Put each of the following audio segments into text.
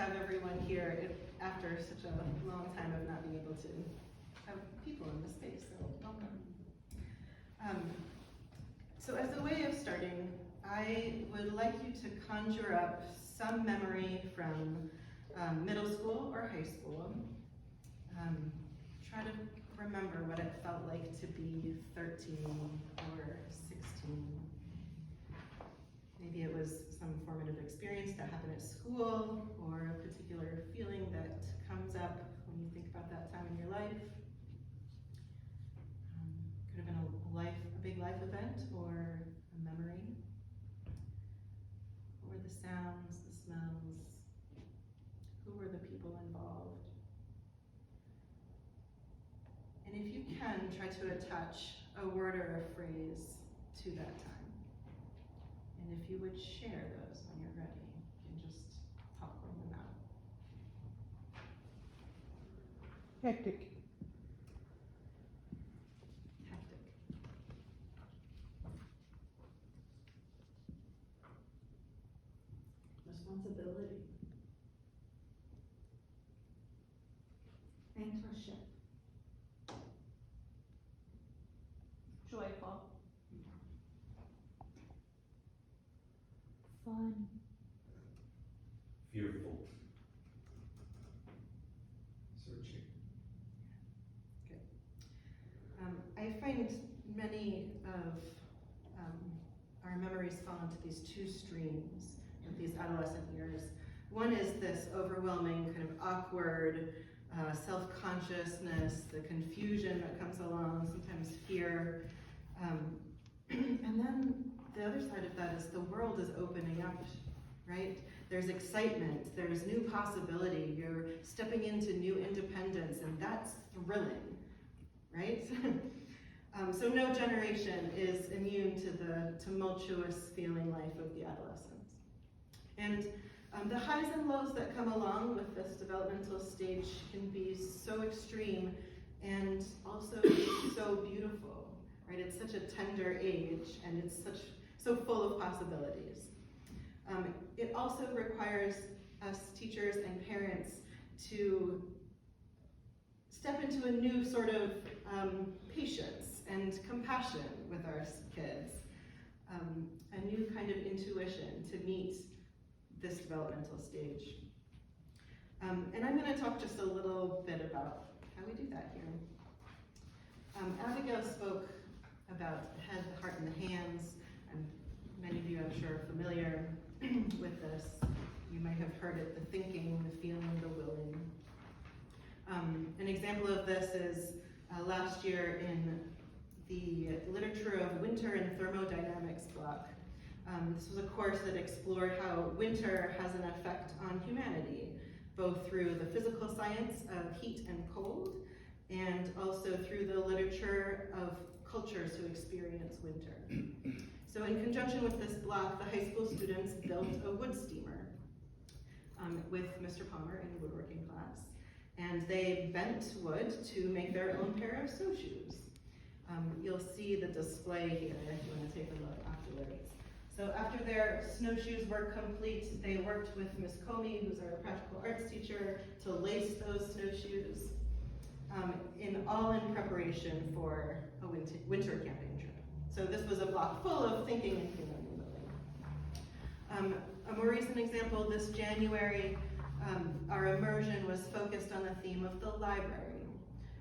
have everyone here after such a long time of not being able to have people in the space, so welcome. So as a way of starting, I would like you to conjure up some memory from middle school or high school. Try to remember what it felt like to be 13 or 16. Maybe it was some formative experience that happened at school, or a particular feeling that comes up when you think about that time in your life. Could have been a big life event, or a memory. What were the sounds, the smells? Who were the people involved? And if you can, try to attach a word or a phrase to that time. And if you would share those when you're ready, you can just popcorn them out. Hectic. Hectic. Responsibility. Mentorship. Joyful. Fun. Fearful. Searching. Good. I find many of our memories fall into these two streams of these adolescent years. One is this overwhelming, kind of awkward self-consciousness, the confusion that comes along, sometimes fear. And then the other side of that is the world is opening up, right? There's excitement, there's new possibility, you're stepping into new independence, and that's thrilling, right? So no generation is immune to the tumultuous feeling life of the adolescents. And the highs and lows that come along with this developmental stage can be so extreme and also so beautiful, right? It's such a tender age, and it's so full of possibilities. It also requires us teachers and parents to step into a new sort of patience and compassion with our kids, a new kind of intuition to meet this developmental stage. And I'm going to talk just a little bit about how we do that here. Abigail spoke about the head, the heart, and the hands, and many of you, I'm sure, are familiar with this. You might have heard it, the thinking, the feeling, the willing. An example of this is last year in the Literature of Winter and Thermodynamics block. This was a course that explored how winter has an effect on humanity, both through the physical science of heat and cold, and also through the literature of cultures who experience winter. So in conjunction with this block, the high school students built a wood steamer with Mr. Palmer in the woodworking class. And they bent wood to make their own pair of snowshoes. You'll see the display here if you want to take a look afterwards. So after their snowshoes were complete, they worked with Miss Comey, who's our practical arts teacher, to lace those snowshoes, all in preparation for a winter camping trip. So this was a block full of thinking and feeling and living. A more recent example, this January, our immersion was focused on the theme of the library,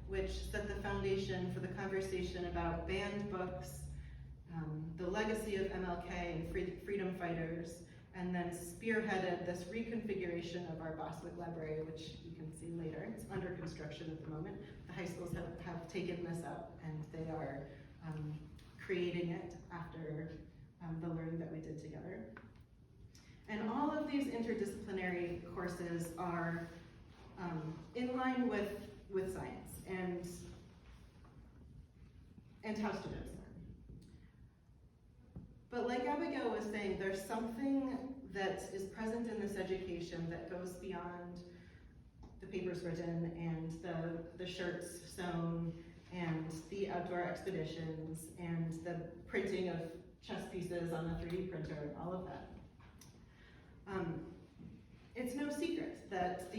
which set the foundation for the conversation about banned books, the legacy of MLK and freedom fighters, and then spearheaded this reconfiguration of our Bostwick Library, which you can see later. It's under construction at the moment. The high schools have taken this up, and they are creating it after the learning that we did together. And all of these interdisciplinary courses are in line with science and how students learn. But like Abigail was saying, there's something that is present in this education that goes beyond the papers written and the shirts sewn and the outdoor expeditions and the printing of chess pieces on the 3D printer and all of that. it's no secret that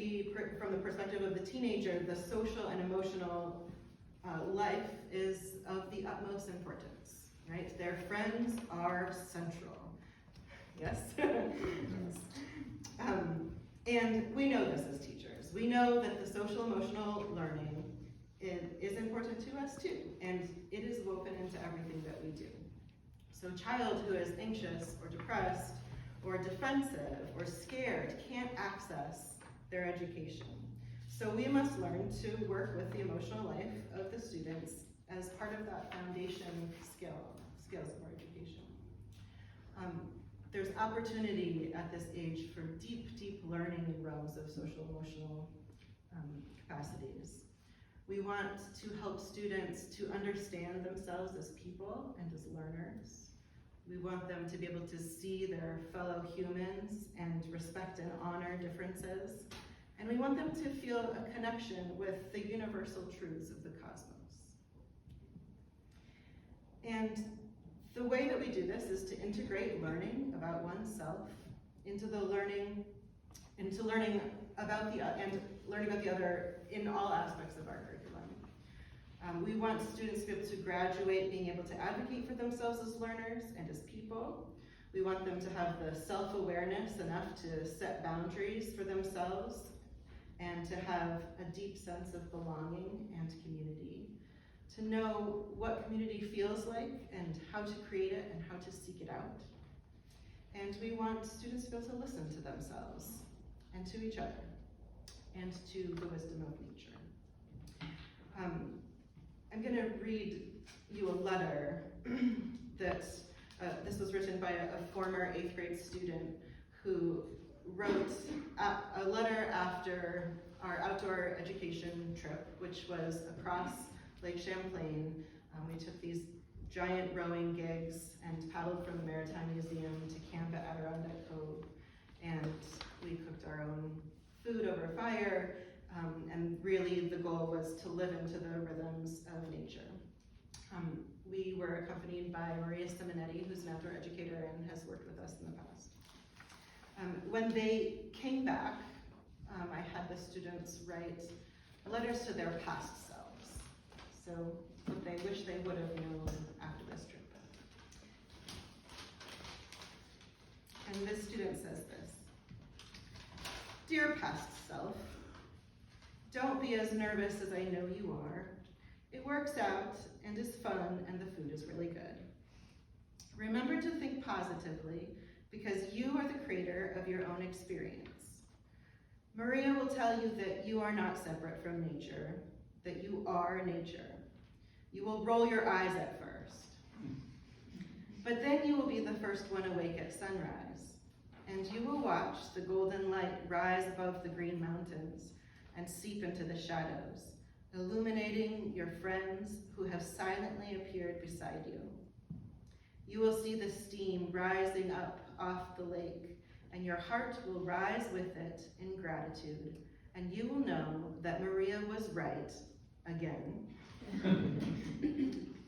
from the perspective of the teenager, the social and emotional life is of the utmost importance, right? Their friends are central. Yes? And we know this as teachers. We know that the social emotional learning is important to us too, and it is woven into everything that we do. So a child who is anxious or depressed or defensive or scared can't access their education. So we must learn to work with the emotional life of the students as part of that foundation skills of our education. There's opportunity at this age for deep, deep learning in realms of social emotional capacities. We want to help students to understand themselves as people and as learners. We want them to be able to see their fellow humans and respect and honor differences. And we want them to feel a connection with the universal truths of the cosmos. And the way that we do this is to integrate learning about oneself into learning about the other in all aspects of our curriculum. We want students to be able to graduate being able to advocate for themselves as learners and as people. We want them to have the self-awareness enough to set boundaries for themselves and to have a deep sense of belonging and community, to know what community feels like and how to create it and how to seek it out. And we want students to be able to listen to themselves and to each other and to the wisdom of nature. I'm going to read you a letter that this was written by a former 8th grade student who wrote a letter after our outdoor education trip, which was across Lake Champlain. We took these giant rowing gigs and paddled from the Maritime Museum to camp at Adirondack Cove, and we cooked our own food over fire, and really the goal was to live into the rhythms of nature. We were accompanied by Maria Simonetti, who's an outdoor educator and has worked with us in the past. When they came back, I had the students write letters to their past selves. So what they wish they would have known after this trip. And this student says this: "Dear past self, don't be as nervous as I know you are. It works out and is fun and the food is really good. Remember to think positively because you are the creator of your own experience. Maria will tell you that you are not separate from nature, that you are nature. You will roll your eyes at first, but then you will be the first one awake at sunrise, and you will watch the golden light rise above the green mountains and seep into the shadows, illuminating your friends who have silently appeared beside you. You will see the steam rising up off the lake, and your heart will rise with it in gratitude, and you will know that Maria was right again."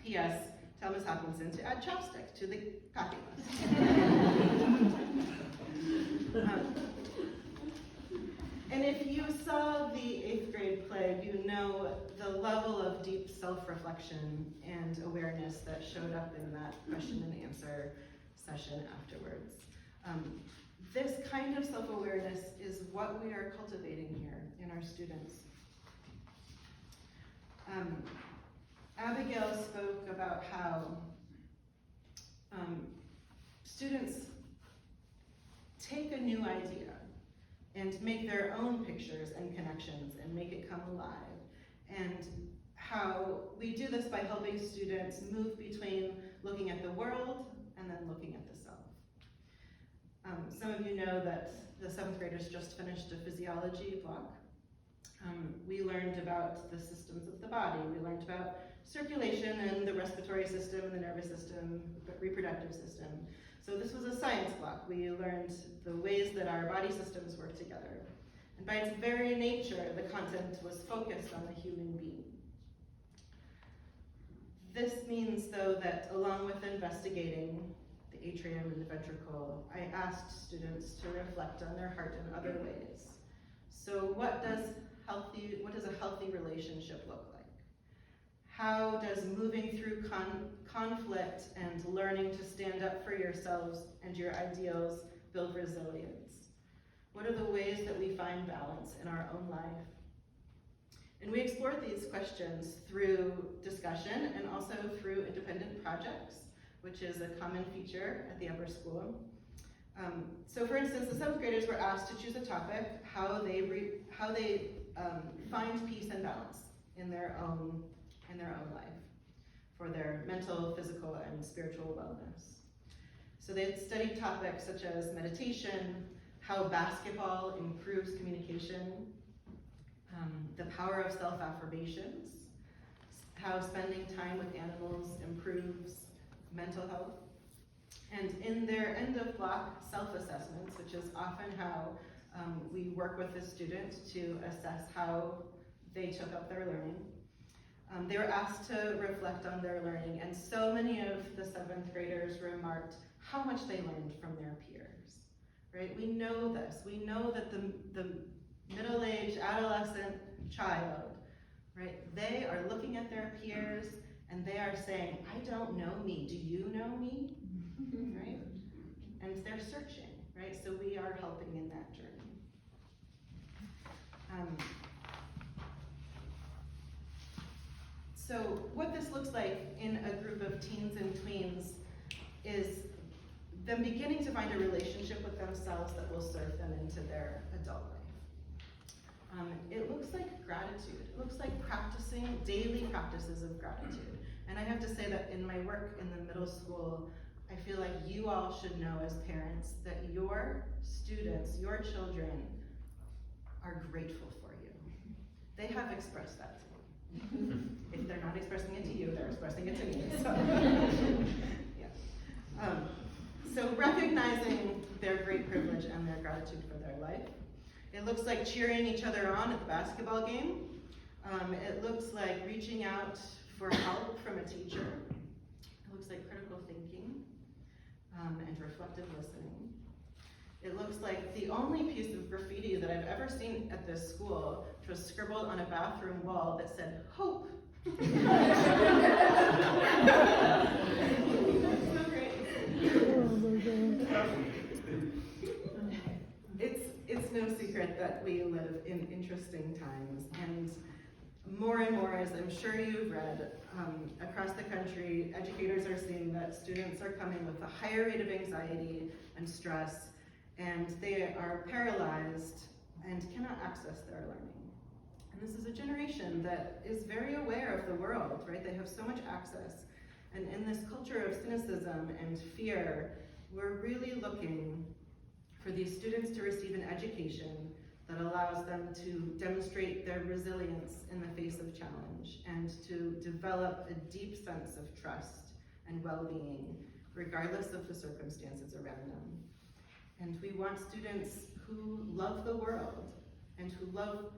P.S. Tell Ms. Hopkinson to add chopstick to the packing list. And if you saw the 8th grade play, you know the level of deep self-reflection and awareness that showed up in that question and answer session afterwards. This kind of self-awareness is what we are cultivating here in our students. Abigail spoke about how students take a new idea and make their own pictures and connections and make it come alive. And how we do this by helping students move between looking at the world and then looking at the self. Some of you know that the 7th graders just finished a physiology block. We learned about the systems of the body. We learned about circulation and the respiratory system and the nervous system, the reproductive system. So this was a science block. We learned the ways that our body systems work together. And by its very nature, the content was focused on the human being. This means, though, that along with investigating the atrium and the ventricle, I asked students to reflect on their heart in other ways. So what does a healthy relationship look like? How does moving through conflict and learning to stand up for yourselves and your ideals build resilience? What are the ways that we find balance in our own life? And we explored these questions through discussion and also through independent projects, which is a common feature at the upper school. So for instance, the 7th graders were asked to choose a topic, how they find peace and balance in their own life for their mental, physical, and spiritual wellness. So they had studied topics such as meditation, how basketball improves communication, the power of self-affirmations, how spending time with animals improves mental health, and in their end-of-block self-assessments, which is often how we work with the student to assess how they took up their learning, they were asked to reflect on their learning, and so many of the 7th graders remarked how much they learned from their peers, right? We know this. We know that the middle-aged adolescent child, right, they are looking at their peers and they are saying, I don't know me, do you know me? Right? And they're searching, right? So we are helping in that journey. So what this looks like in a group of teens and tweens is them beginning to find a relationship with themselves that will serve them into their adult life. It looks like gratitude. It looks like practicing daily practices of gratitude. And I have to say that in my work in the middle school, I feel like you all should know as parents that your students, your children, are grateful for you. They have expressed that to me. If they're not expressing it to you, they're expressing it to me. So, yeah. So recognizing their great privilege and their gratitude for their life. It looks like cheering each other on at the basketball game. It looks like reaching out for help from a teacher. It looks like critical thinking and reflective listening. It looks like the only piece of graffiti that I've ever seen at this school, which was scribbled on a bathroom wall that said, hope. That's so great. It's no secret that we live in interesting times, and more, as I'm sure you've read, across the country, educators are seeing that students are coming with a higher rate of anxiety and stress, and they are paralyzed and cannot access their learning. And this is a generation that is very aware of the world, right? They have so much access. And in this culture of cynicism and fear, we're really looking for these students to receive an education that allows them to demonstrate their resilience in the face of challenge and to develop a deep sense of trust and well-being, regardless of the circumstances around them. And we want students who love the world and who love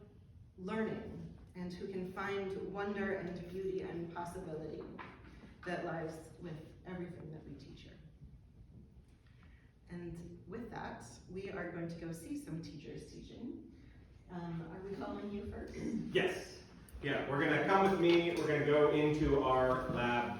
learning and who can find wonder and beauty and possibility that lies with everything that we teach here. And with that, we are going to go see some teachers teaching. Are we following you first? Yes. Yeah, we're gonna come with me. We're gonna go into our lab